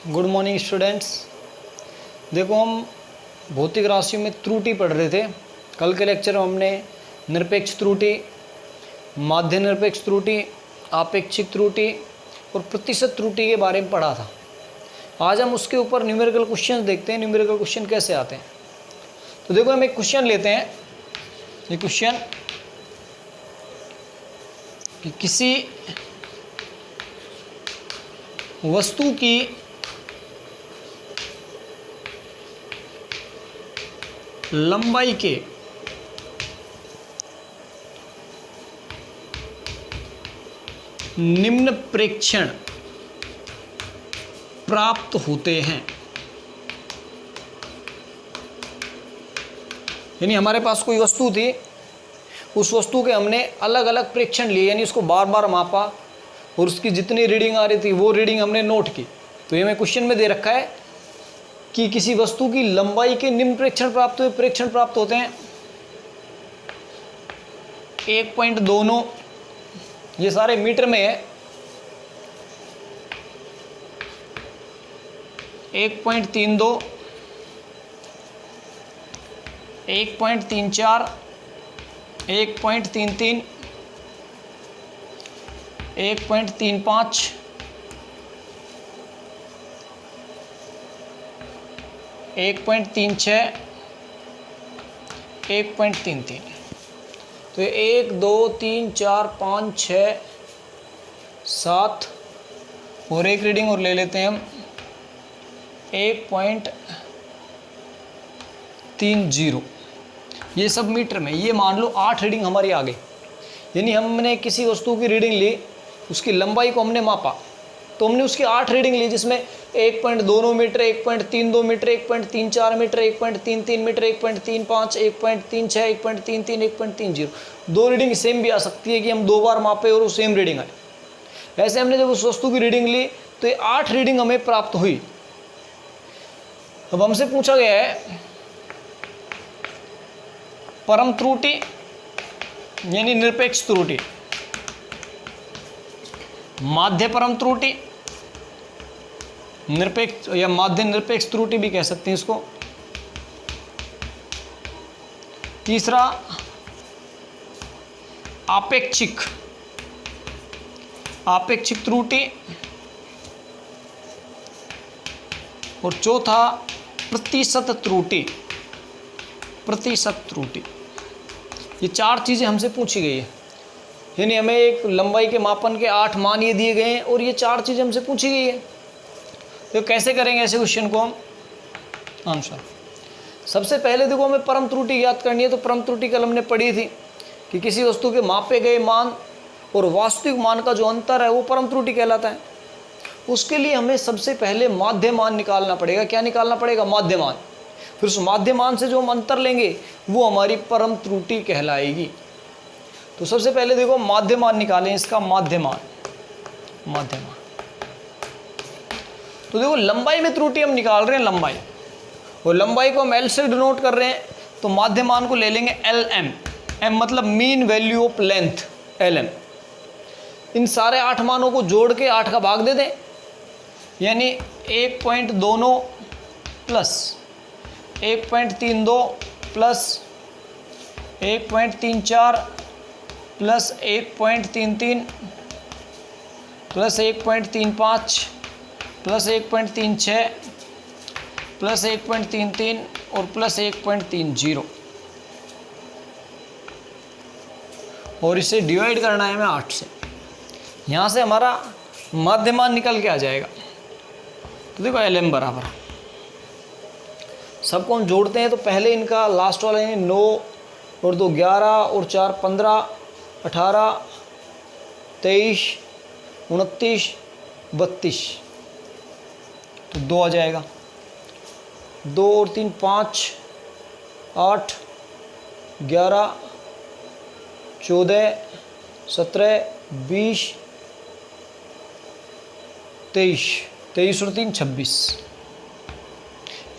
Good morning students. देखो, हम भौतिक राशियों में त्रुटि पढ़ रहे थे। कल के लेक्चर में हमने निरपेक्ष त्रुटि, माध्य निरपेक्ष त्रुटि, आपेक्षिक त्रुटि और प्रतिशत त्रुटि के बारे में पढ़ा था। आज हम उसके ऊपर न्यूमेरिकल क्वेश्चन देखते हैं, न्यूमेरिकल क्वेश्चन कैसे आते हैं। तो देखो, हम एक क्वेश्चन लेते हैं। ये क्वेश्चन कि किसी वस्तु की लंबाई के निम्न प्रेक्षण प्राप्त होते हैं। यानी हमारे पास कोई वस्तु थी, उस वस्तु के हमने अलग अलग प्रेक्षण लिए, यानी उसको बार बार मापा और उसकी जितनी रीडिंग आ रही थी वो रीडिंग हमने नोट की। तो ये मैं क्वेश्चन में दे रखा है कि किसी वस्तु की लंबाई के निम्न प्रेक्षण प्राप्त हुए। प्रेक्षण प्राप्त होते हैं 1.29, ये सारे मीटर में है। 1.32, 1.34, 1.33, 1.35, 1.36, 1.33। तो 1 2 3 4 5 6 7 और एक रीडिंग और ले लेते हैं हम 1.30। ये सब मीटर में। ये मान लो 8 रीडिंग हमारी आ गई। यानी हमने किसी वस्तु की रीडिंग ली, उसकी लंबाई को हमने मापा, तो हमने उसकी 8 रीडिंग ली, जिसमें 1.22 मीटर, 1.32 मीटर, 1.34 मीटर, 1.33 मीटर, 1.35, 1.36, 1.33, 1.30। दो रीडिंग सेम भी आ सकती है कि हम 2 बार मापे और वो सेम रीडिंग आए। ऐसे हमने जब उस वस्तु की रीडिंग ली तो ये 8 रीडिंग हमें प्राप्त हुई। अब हमसे पूछा गया है परम त्रुटि यानी निरपेक्ष त्रुटि, माध्य परम त्रुटि, निरपेक्ष या माध्य निरपेक्ष त्रुटि भी कह सकते हैं इसको। तीसरा आपेक्षिक त्रुटि और चौथा प्रतिशत त्रुटि। ये 4 चीजें हमसे पूछी गई है। यानी हमें एक लंबाई के मापन के 8 मान ये दिए गए हैं और ये 4 चीजें हमसे पूछी गई है। तो कैसे करेंगे ऐसे क्वेश्चन को हम आंसर। सबसे पहले देखो, हमें परम त्रुटि ज्ञात करनी है। तो परम त्रुटि कल हमने पढ़ी थी कि किसी वस्तु के मापे गए मान और वास्तविक मान का जो अंतर है वो परम त्रुटि कहलाता है। उसके लिए हमें सबसे पहले माध्य मान निकालना पड़ेगा। क्या निकालना पड़ेगा? माध्य मान। फिर उस माध्य मान से जो हम अंतर लेंगे वो हमारी परम त्रुटि कहलाएगी। तो सबसे पहले देखो, माध्य मान निकालें। इसका माध्य मान। तो देखो, लंबाई में त्रुटि हम निकाल रहे हैं, लंबाई, और लंबाई को हम L से डिनोट कर रहे हैं। तो माध्य मान को ले लेंगे LM। M मतलब mean value of length, LM। इन सारे 8 मानों को जोड़ के 8 का भाग दे दें, यानी 1.22 plus 1.32 plus 1.34 plus 1.33 plus 1.35 plus 1.36 plus 1.33 और प्लस 1.30, और इसे डिवाइड करना है हमें 8 से। यहाँ से हमारा माध्य मान निकल के आ जाएगा। तो देखो, LM बराबर, सबको हम जोड़ते हैं तो पहले इनका लास्ट वाला यानी 9 और 2 11 और 4 15, 18, 23, 29, 32, तो 2 आ जाएगा। 2 और 3 5, 8, 11, 14, 17, 20, 23 और 3 26।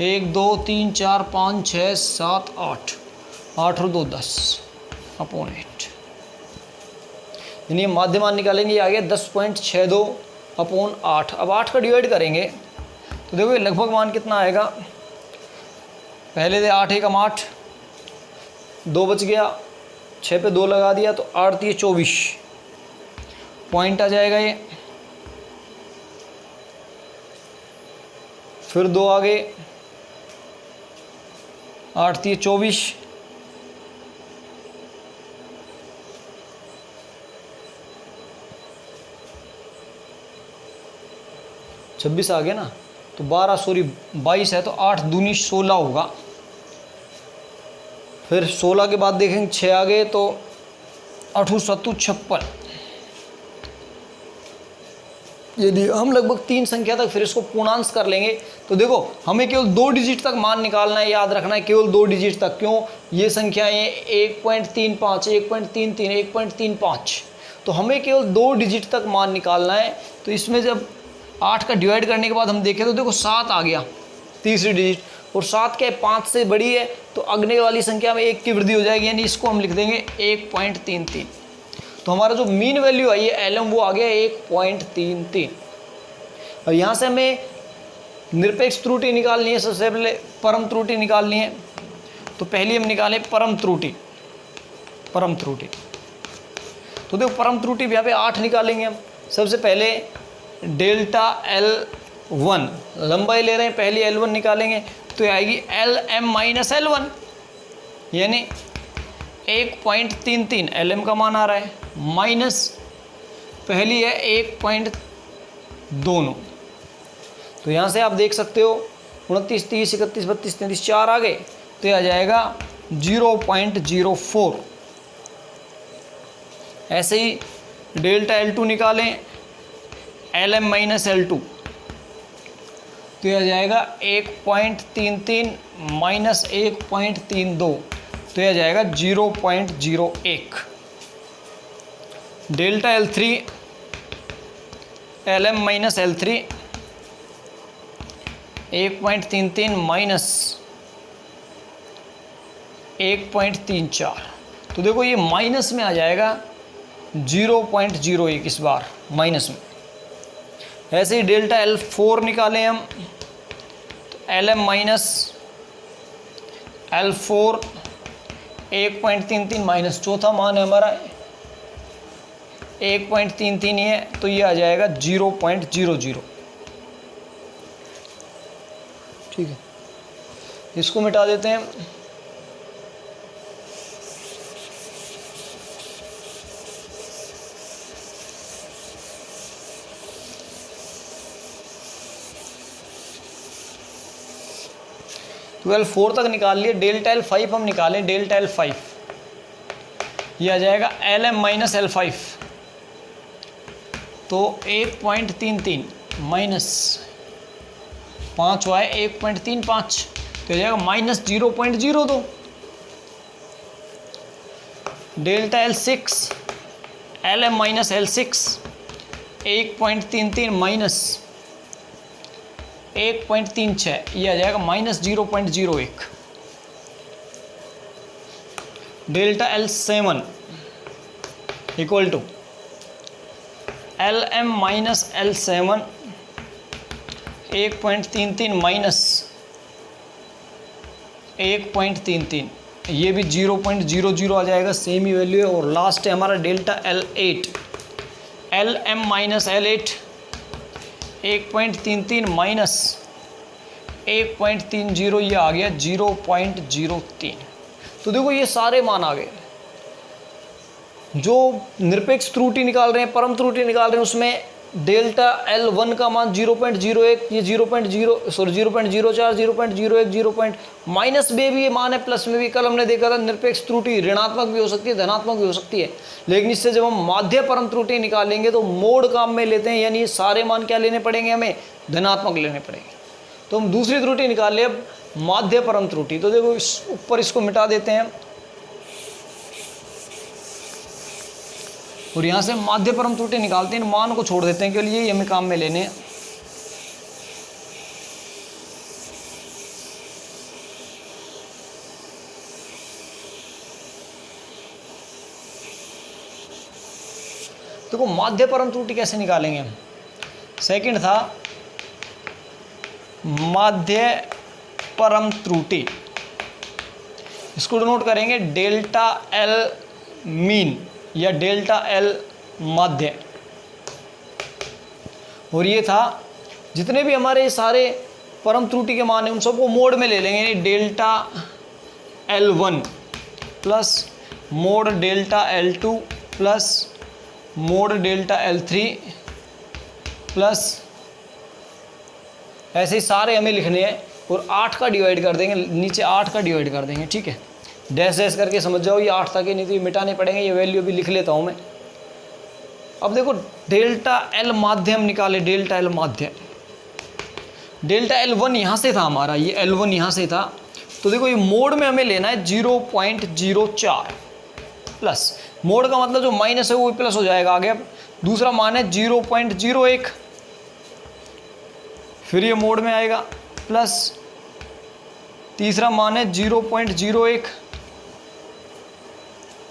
1 2 3 4 5 6 7 8, 8 और 2 10 अपॉन 8। यानी माध्यमान निकालेंगे, ये आ गया 10.62 अपॉन 8। अब 8 का डिवाइड करेंगे तो देखो ये लगभग मान कितना आएगा, पहले थे 8 एकम 8, 2 बच गया, 6 पे 2 लगा दिया तो 8 दिए 24 पॉइंट आ जाएगा ये। फिर 2 आ गए, 8 दिए 24, 26 आ गया ना, तो 22 है, तो 8 दूनी 16 होगा। फिर 16 के बाद देखेंगे 6 आ गए तो 8 7 56। यदि हम लगभग 3 संख्या तक फिर इसको पूर्णांश कर लेंगे तो देखो हमें केवल 2 डिजिट तक मान निकालना है, याद रखना है केवल 2 डिजिट तक। क्यों? ये संख्याएं 1.35, 1.33, 1.35, तो हमें केवल 2 डिजिट तक मान निकालना है। तो इसमें जब 8 का डिवाइड करने के बाद हम देखें तो देखो 7 आ गया तीसरी डिजिट, और 7 क्या है 5 से बड़ी है, तो अगले वाली संख्या में 1 की वृद्धि हो जाएगी, यानी इसको हम लिख देंगे 1.33। तो हमारा जो मीन वैल्यू आई है LM वो आ गया 1.33। और यहाँ से हमें निरपेक्ष त्रुटि निकालनी है, सबसे पहले परम त्रुटि निकालनी है। तो पहली हम निकालें परम त्रुटि। तो देखो परम त्रुटि यहाँ पे 8 निकालेंगे हम। सबसे पहले डेल्टा L1 लंबाई ले रहे हैं, पहली L1 निकालेंगे तो आएगी LM - L1, यानी 1.33 LM का मान आ रहा है, माइनस पहली है 1.29। तो यहाँ से आप देख सकते हो 29, 30, 31, 32, 33, 4 आ गए, तो यह आ जाएगा 0.04। ऐसे ही डेल्टा L2 निकालें, LM - L2, तो यह आ जाएगा 1.33 माइनस 1.32, तो यह जाएगा 0.01। Delta L3 LM - L3 1.33 minus 1.34, तो देखो ये माइनस में आ जाएगा 0.01 इस बार माइनस में। ऐसे ही डेल्टा L4 निकालें हम, तो LM - L4 1.33 माइनस चौथा मान है हमारा 1.33 ही है, तो ये आ जाएगा 0.00। ठीक है, इसको मिटा देते हैं। तो L4 तक निकाल लिए। डेल्टा L5 हम निकालें, डेल्टा L5 ये आ जाएगा LM - L5, तो 1.33 माइनस 5 हुआ है 1.35, तो हो जाएगा minus 0.02। Delta L6 LM - L6 1.33 minus 1.36, ये आ जाएगा minus 0.01। Delta L7 equal to LM - L7 1.33 minus 1.33, ये भी 0.00 आ जाएगा, सेम ही वैल्यू है। और लास्ट है हमारा delta L8 LM - L8 1.33 minus 1.30, ये आ गया 0.03। तो देखो ये सारे मान आ गए। जो निरपेक्ष त्रुटि निकाल रहे हैं, परम त्रुटि निकाल रहे हैं, उसमें डेल्टा L1 का मान 0.01, ये 0.04, 0.01, 0. माइनस में भी ये मान है, प्लस में भी। कल हमने देखा था निरपेक्ष त्रुटि ऋणात्मक भी हो सकती है, धनात्मक भी हो सकती है, लेकिन इससे जब हम माध्य परम त्रुटि निकालेंगे तो मोड काम में लेते हैं, यानी सारे मान क्या लेने पड़ेंगे, हमें धनात्मक लेने पड़ेंगे। तो हम दूसरी त्रुटि निकाल ले अब, माध्य परम त्रुटि। तो देखो इस ऊपर इसको मिटा देते हैं और यहाँ से माध्य परम त्रुटि निकालते हैं, मान को छोड़ देते हैं, केवल ये हमें काम में लेने हैं। देखो माध्य परम त्रुटि कैसे निकालेंगे हम। सेकंड था माध्य परम त्रुटि, इसको डिनोट करेंगे डेल्टा एल मीन या डेल्टा एल माध्य। और ये था जितने भी हमारे सारे परम त्रुटि के मान हैं उन सबको मोड में ले लेंगे, delta L1 plus mode delta L2 plus mode delta L3 plus ऐसे ही सारे हमें लिखने हैं। और 8 का डिवाइड कर देंगे, नीचे 8 का डिवाइड कर देंगे, ठीक है। डैश डैश करके समझ जाओ ये 8 तक है, नहीं तो ये मिटाने पड़ेंगे। ये वैल्यू भी लिख लेता हूँ मैं। अब देखो डेल्टा एल माध्य हम निकाले, डेल्टा एल माध्य, डेल्टा L1 यहाँ से था हमारा, ये L1 यहाँ से था। तो देखो ये मोड में हमें लेना है 0.04 प्लस, मोड का मतलब जो माइनस है वो भी प्लस हो जाएगा आगे। अब दूसरा मान है 0.01, फिर ये मोड में आएगा प्लस, तीसरा मान है 0.01,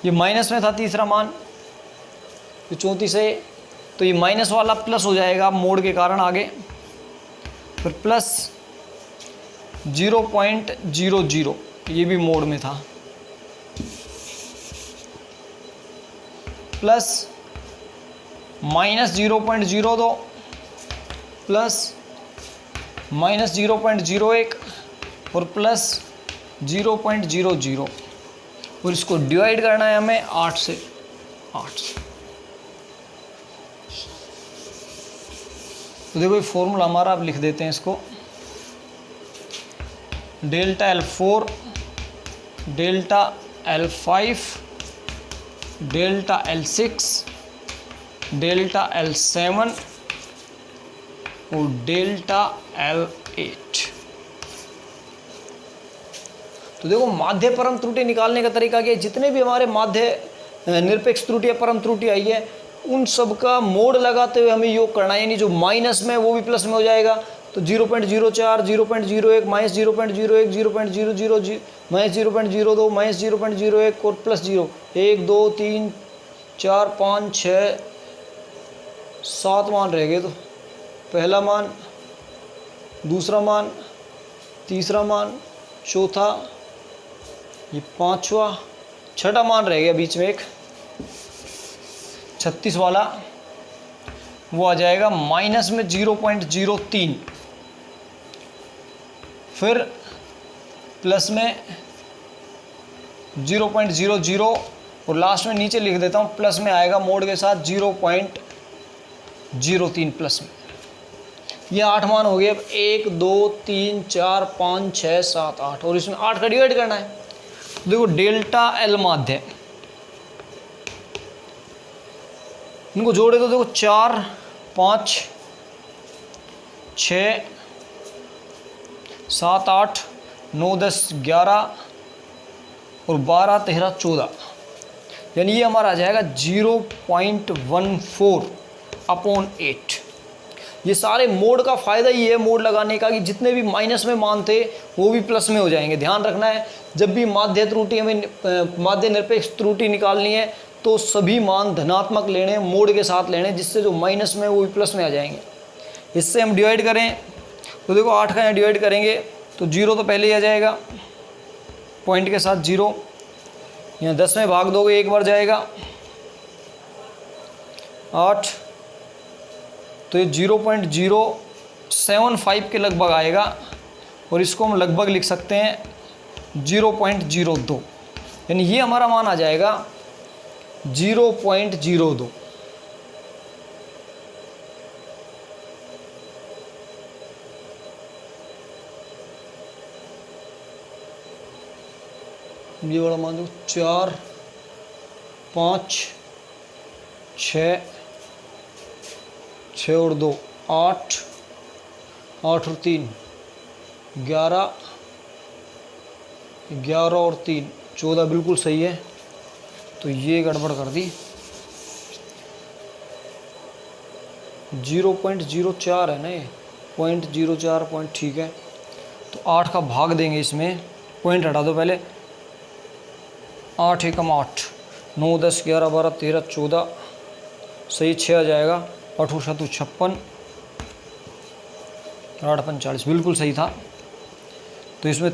ये माइनस में था तीसरा मान, तो 34 है, तो ये माइनस वाला प्लस हो जाएगा मोड के कारण आगे। फिर प्लस 0.00, ये भी मोड में था, प्लस माइनस 0.02 प्लस माइनस 0.01 और प्लस 0.00। और इसको डिवाइड करना है हमें 8 से। तो देखो ये फॉर्मूला हमारा, अब लिख देते हैं इसको, delta L4 delta L5 delta L6 delta L7 और डेल्टा L8। तो देखो माध्य परम त्रुटि निकालने का तरीका क्या है, जितने भी हमारे माध्य निरपेक्ष त्रुटि या परम त्रुटि आई है उन सब का मोड लगाते हुए हमें योग करना है, यानी जो माइनस में वो भी प्लस में हो जाएगा। तो 0.04, 0.01, माइनस 0.01, 0.000, माइनस 0.02, माइनस 0.01 और प्लस 0, 1 2 3 4 5 6 7 मान रह गए। तो पहला मान, दूसरा मान, तीसरा मान, चौथा, ये पांचवा, छठा मान रह गया बीच में एक, 36 वाला, वो आ जाएगा माइनस में 0.03, फिर प्लस में 0.00 और लास्ट में नीचे लिख देता हूँ प्लस में आएगा मोड के साथ 0.03 प्लस में। ये 8 मान हो गए। अब 1 2 3 4 5 6 7 8 और इसमें 8 का डिवाइड करना है। देखो डेल्टा एल माध्य, इनको जोड़े तो देखो 4 5 6 7 8 9 10 11 और 12 13 14, यानी ये हमारा आ जाएगा 0.14/8। ये सारे मोड का फ़ायदा ही है मोड लगाने का कि जितने भी माइनस में मान थे वो भी प्लस में हो जाएंगे। ध्यान रखना है जब भी माध्य त्रुटि हमें माध्य निरपेक्ष त्रुटि निकालनी है तो सभी मान धनात्मक लेने, मोड के साथ लेने, जिससे जो माइनस में वो भी प्लस में आ जाएंगे। इससे हम डिवाइड करें तो देखो 8 का यहाँ डिवाइड करेंगे तो 0 तो पहले ही आ जाएगा पॉइंट के साथ 0, यहाँ 10 में भाग दोगे एक बार जाएगा 8, तो ये 0.075 के लगभग आएगा और इसको हम लगभग लिख सकते हैं 0.02, यानी ये हमारा मान आ जाएगा 0.02। ये वाला मान दो 4 5 6 6 और 2 8 8 और 3 11 11 और 3 14 बिल्कुल सही है। तो ये गड़बड़ कर दी, 0.04 है ना, ये 0.04 पॉइंट, ठीक है। तो 8 का भाग देंगे इसमें, पॉइंट हटा दो पहले, 8 एकम 8 9 10 11 12 13 14 सही 6 आ जाएगा, 8 और 7 56, 8 बिल्कुल सही था। तो इसमें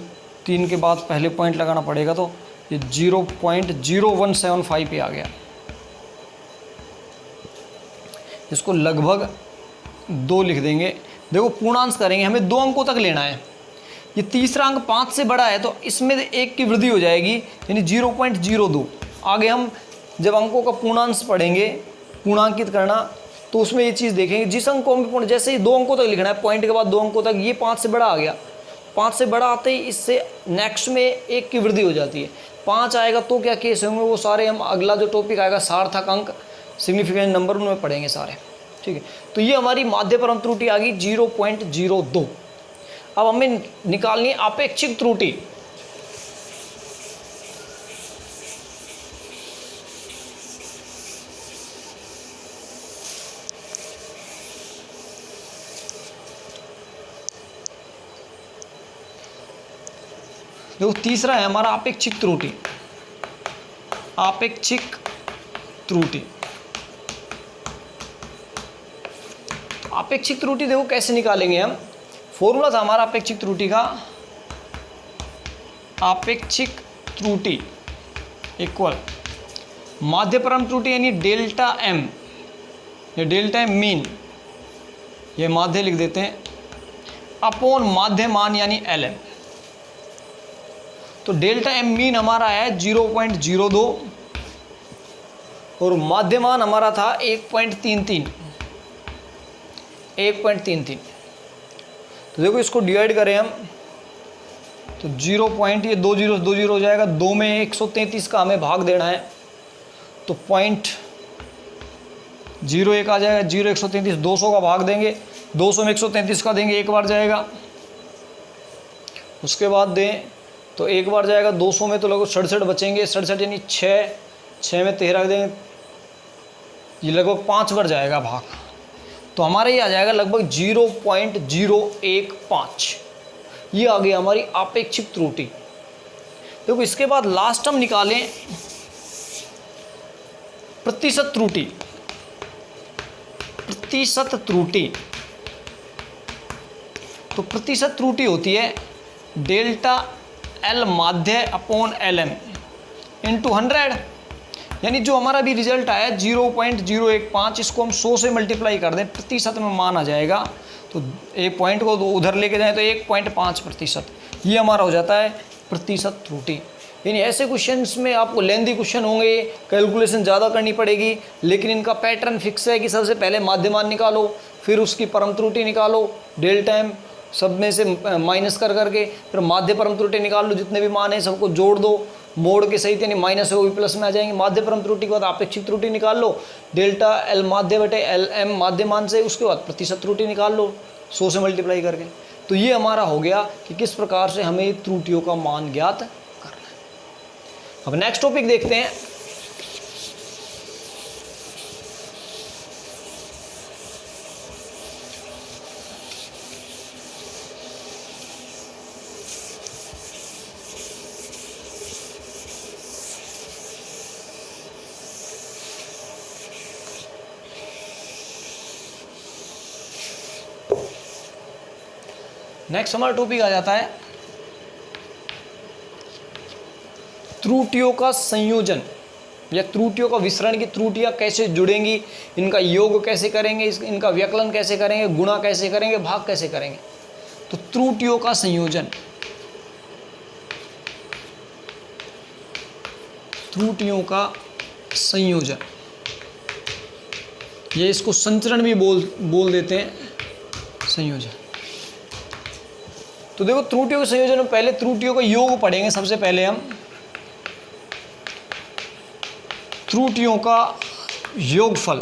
3 के बाद पहले पॉइंट लगाना पड़ेगा, तो ये 0.0175 पे आ गया। इसको लगभग 2 लिख देंगे। देखो पूर्णांश करेंगे, हमें 2 अंकों तक लेना है। ये तीसरा अंक 5 से बड़ा है तो इसमें 1 की वृद्धि हो जाएगी, यानी 0.02। आगे हम जब अंकों का पूर्णांश पढ़ेंगे, पूर्णांकित करना, तो उसमें ये चीज़ देखेंगे। जिस अंक को हम जैसे ही 2 अंकों तक लिखना है, पॉइंट के बाद 2 अंकों तक, ये 5 से बड़ा आ गया। 5 से बड़ा आते ही इससे नेक्स्ट में 1 की वृद्धि हो जाती है। 5 आएगा तो क्या केस होंगे, वो सारे हम अगला जो टॉपिक आएगा सार्थक अंक, सिग्निफिकेंट नंबर, उनमें पढ़ेंगे सारे। ठीक है, तो ये हमारी माध्य परम त्रुटि आ गई 0.02। अब हमें निकालनी है आपेक्षिक त्रुटि। देखो तीसरा है हमारा आपेक्षिक त्रुटि। आपेक्षिक त्रुटि, आपेक्षिक त्रुटि देखो कैसे निकालेंगे हम। फॉर्मूला था हमारा आपेक्षिक त्रुटि का, आपेक्षिक त्रुटि इक्वल माध्य परम त्रुटि यानी डेल्टा एम, ये डेल्टा एम मीन, ये माध्य लिख देते हैं, अपॉन माध्य मान यानी एल एम। तो डेल्टा एम मीन हमारा है 0.02 और माध्यमान हमारा था 1.33। तो देखो इसको डिवाइड करें हम तो 0 पॉइंट, ये 2 जीरो हो जाएगा। 2 में 133 का हमें भाग देना है, तो 0.01 आ जाएगा। 0 133, 200 का भाग देंगे, 200 में 133 का देंगे, एक बार जाएगा। उसके बाद दें तो एक बार जाएगा। 200 में तो लगभग 67 बचेंगे, 67 यानी 6 में 13 देंगे, ये लगभग 5 बार जाएगा भाग। तो हमारा ये आ जाएगा लगभग 0.015। ये आ गई हमारी आपेक्षिक त्रुटि। देखो इसके बाद लास्ट हम निकालें प्रतिशत त्रुटि। प्रतिशत त्रुटि, तो प्रतिशत त्रुटि होती है डेल्टा एल माध्य अपॉन एल एम इंटू 100, यानी जो हमारा भी रिजल्ट आया 0.015, इसको हम 100 से मल्टीप्लाई कर दें, प्रतिशत में मान आ जाएगा। तो एक पॉइंट को उधर लेके जाएं तो 1.5%, ये हमारा हो जाता है प्रतिशत त्रुटि। यानी ऐसे क्वेश्चंस में आपको लेंदी क्वेश्चन होंगे, कैलकुलेशन ज़्यादा करनी पड़ेगी, लेकिन इनका पैटर्न फिक्स है कि सबसे पहले माध्यमान निकालो, फिर उसकी परम त्रुटि निकालो, डेल्टा एम सब में से माइनस कर करके, फिर माध्य परम त्रुटि निकाल लो, जितने भी मान है सबको जोड़ दो, मोड़ के सही, यानी माइनस है वो भी प्लस में आ जाएंगे। माध्य परम त्रुटि के बाद आपेक्षिक त्रुटि निकाल लो, डेल्टा एल माध्य बटे एल एम माध्य मान से, उसके बाद प्रतिशत त्रुटि निकाल लो 100 से मल्टीप्लाई करके। तो ये हमारा हो गया कि किस प्रकार से हमें त्रुटियों का मान ज्ञात करना है। अब नेक्स्ट टॉपिक देखते हैं। नेक्स्ट हमारा टॉपिक आ जाता है त्रुटियों का संयोजन या त्रुटियों का विसरण की त्रुटियां कैसे जुड़ेंगी, इनका योग कैसे करेंगे, इनका व्यकलन कैसे करेंगे, गुणा कैसे करेंगे, भाग कैसे करेंगे। तो त्रुटियों का संयोजन, त्रुटियों का संयोजन, ये इसको संचरण भी बोल देते हैं, संयोजन। तो देखो त्रुटियों के संयोजन में पहले त्रुटियों का योग पढ़ेंगे। सबसे पहले हम त्रुटियों का योगफल,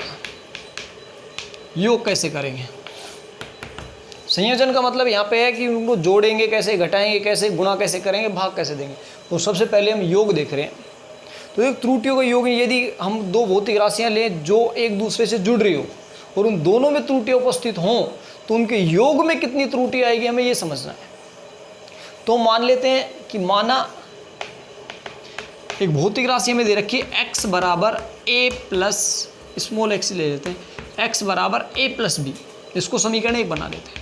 योग कैसे करेंगे। संयोजन का मतलब यहाँ पे है कि उनको जोड़ेंगे कैसे, घटाएंगे कैसे, गुणा कैसे करेंगे, भाग कैसे देंगे। तो सबसे पहले हम योग देख रहे हैं। तो एक त्रुटियों का योग, यदि हम 2 भौतिक राशियाँ लें जो एक दूसरे से जुड़ रही हो और उन दोनों में त्रुटियाँ उपस्थित हों, तो उनके योग में कितनी त्रुटि आएगी हमें ये समझना है। तो मान लेते हैं कि माना एक भौतिक राशि हमें दे रखी है x बराबर a प्लस स्मॉल x ले लेते हैं, x बराबर a प्लस बी, इसको समीकरण 1 बना लेते हैं।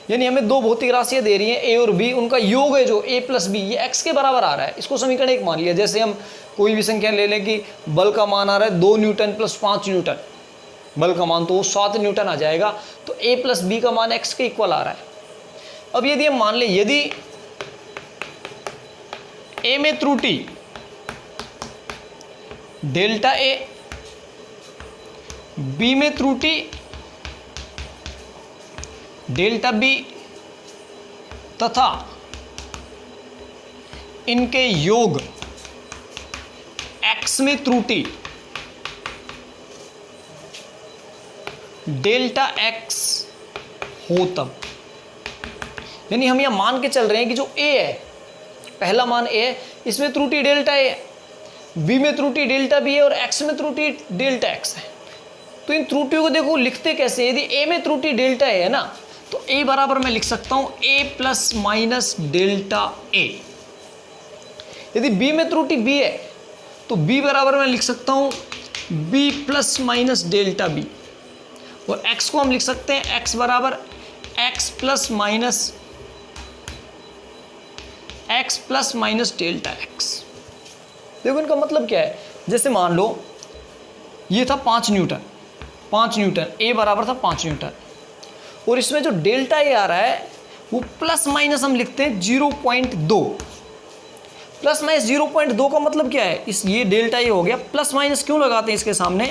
यानी हमें दो भौतिक राशियाँ दे रही हैं ए और बी, उनका योग है जो a प्लस बी, ये x के बराबर आ रहा है। इसको समीकरण 1 मान लिया। जैसे हम कोई भी संख्या ले लें कि बल का मान आ रहा है 2 न्यूटन प्लस 5 न्यूटन, बल का मान तो वो 7 न्यूटन आ जाएगा, तो a प्लस बी का मान x के इक्वल आ रहा है। अब यदि हम मान लें यदि a में त्रुटि डेल्टा a, b में त्रुटि डेल्टा बी तथा इनके योग x में त्रुटि डेल्टा x हो तब, यानी हम यह मान के चल रहे हैं कि जो a है, पहला मान a है, इसमें त्रुटि डेल्टा a है, b में त्रुटि डेल्टा b है और x में त्रुटि डेल्टा x है। तो इन त्रुटियों को देखो लिखते कैसे, यदि a में त्रुटि डेल्टा a है ना, तो a बराबर मैं लिख सकता हूं a plus minus delta a। यदि b में त्रुटि b है तो b बराबर मैं लिख सकता हूं b plus minus delta b, और x को हम लिख सकते हैं x बराबर x plus minus delta x। देखो इनका मतलब क्या है, जैसे मान लो ये था 5 न्यूटन, a बराबर था 5 न्यूटन, और इसमें जो डेल्टा ए आ रहा है वो प्लस माइनस हम लिखते हैं 0.2। प्लस माइनस 0.2 का मतलब क्या है, इस ये डेल्टा ए हो गया, प्लस माइनस क्यों लगाते हैं इसके सामने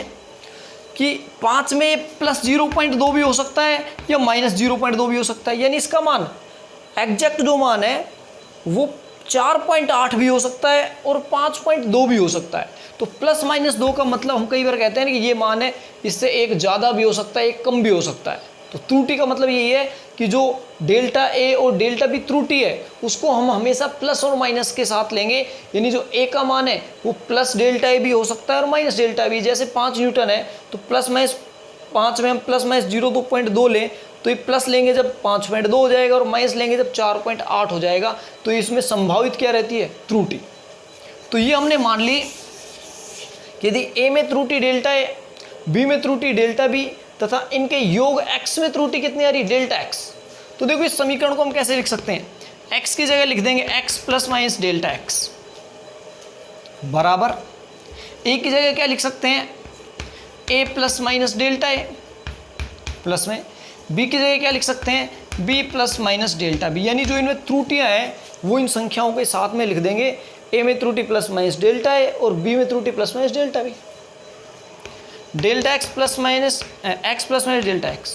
कि 5 में प्लस 0.2 भी हो सकता है या माइनस 0.2 भी हो सकता है, यानी इसका मान एग्जैक्ट जो मान है वो 4.8 भी हो सकता है और 5.2 भी हो सकता है। तो प्लस माइनस 2 का मतलब हम कई बार कहते हैं ना कि ये मान है, इससे एक ज़्यादा भी हो सकता है, एक कम भी हो सकता है। तो त्रुटि का मतलब यही है कि जो डेल्टा ए और डेल्टा बी त्रुटि है उसको हम हमेशा प्लस और माइनस के साथ लेंगे, यानी जो ए का मान है वो प्लस डेल्टा ए भी हो सकता है और माइनस डेल्टा बी। जैसे 5 न्यूटन है तो प्लस माइनस 5 में हम प्लस माइनस 0.2 लें तो ये प्लस लेंगे जब 5.2 हो जाएगा और माइनस लेंगे जब 4.8 हो जाएगा, तो इसमें संभावित क्या रहती है, त्रुटि। तो ये हमने मान ली कि यदि ए में त्रुटि डेल्टा ए, बी में त्रुटि डेल्टा बी तथा इनके योग x में त्रुटि कितनी आ रही, डेल्टा x। तो देखो इस समीकरण को हम कैसे लिख सकते हैं, x की जगह लिख देंगे x plus minus delta x बराबर a की जगह क्या लिख सकते हैं, a plus minus delta a, plus में b की जगह क्या लिख सकते हैं, b plus minus delta b। यानी जो इनमें त्रुटियां हैं वो इन संख्याओं के साथ में लिख देंगे, a में त्रुटि प्लस माइनस डेल्टा a और b में त्रुटि plus minus delta b। Delta x plus minus delta x।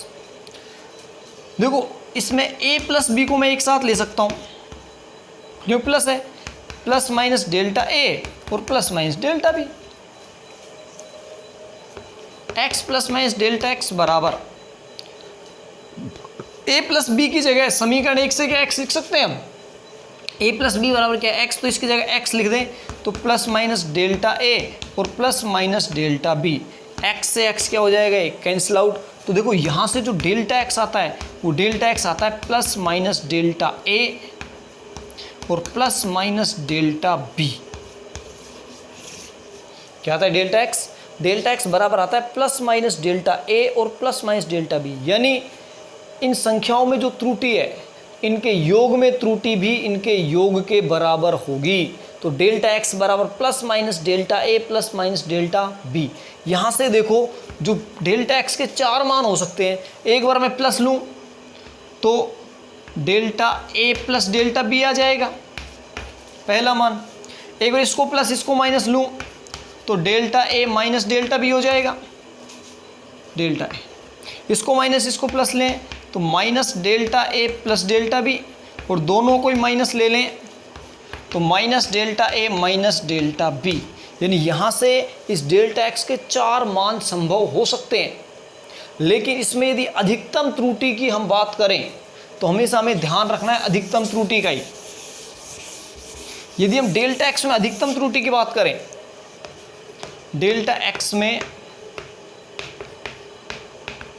देखो इसमें a प्लस बी को मैं एक साथ ले सकता हूँ, क्यों प्लस है, प्लस माइनस डेल्टा a और plus minus delta b। x plus minus delta x बराबर a प्लस बी की जगह समीकरण 1 से क्या x लिख सकते हैं हम, a प्लस बी बराबर क्या है x, तो इसकी जगह x लिख दें तो प्लस माइनस डेल्टा a और plus minus delta b। x से x क्या हो जाएगा, एक कैंसिल आउट। तो देखो यहाँ से जो डेल्टा x आता है वो डेल्टा x आता है प्लस माइनस डेल्टा a और प्लस माइनस डेल्टा b। क्या आता है डेल्टा x बराबर आता है प्लस माइनस डेल्टा a और प्लस माइनस डेल्टा b। यानी इन संख्याओं में जो त्रुटि है इनके योग में त्रुटि भी इनके योग के बराबर होगी। तो डेल्टा x बराबर plus minus delta a plus minus delta b। यहाँ से देखो जो डेल्टा x के 4 मान हो सकते हैं, एक बार मैं प्लस लूँ तो delta a plus delta b आ जाएगा पहला मान, एक बार इसको प्लस इसको माइनस लूँ तो delta a minus delta b हो जाएगा, डेल्टा a। इसको माइनस इसको प्लस लें तो minus delta a plus delta b, और दोनों को ही माइनस ले लें तो minus delta a minus delta b। यानी यहाँ से इस डेल्टा x के 4 मान संभव हो सकते हैं, लेकिन इसमें यदि अधिकतम त्रुटि की हम बात करें तो हमेशा हमें ध्यान रखना है अधिकतम त्रुटि का ही। यदि हम डेल्टा x में अधिकतम त्रुटि की बात करें, डेल्टा x में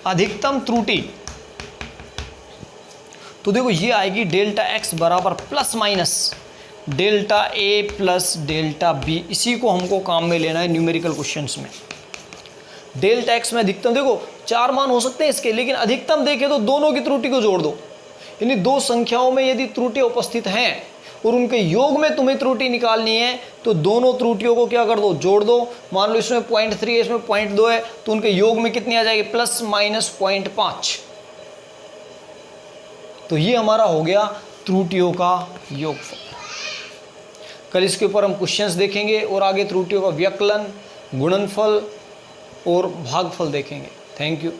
अधिकतम त्रुटि, तो देखो ये आएगी डेल्टा x बराबर plus minus delta a plus delta b। इसी को हमको काम में लेना है न्यूमेरिकल क्वेश्चंस में। डेल्टा x में अधिकतम देखो 4 मान हो सकते हैं इसके, लेकिन अधिकतम देखें तो दोनों की त्रुटि को जोड़ दो, यानी दो संख्याओं में यदि त्रुटियां उपस्थित हैं और उनके योग में तुम्हें त्रुटि निकालनी है तो दोनों त्रुटियों को क्या कर दो, जोड़ दो। मान लो इसमें 0.3 है, इसमें 0.2 है, तो उनके योग में कितनी आ जाएगी, प्लस माइनस 0.5। तो ये हमारा हो गया त्रुटियों का योगफल। कल इसके ऊपर हम क्वेश्चंस देखेंगे और आगे त्रुटियों का व्यकलन, गुणनफल और भागफल देखेंगे। Thank you.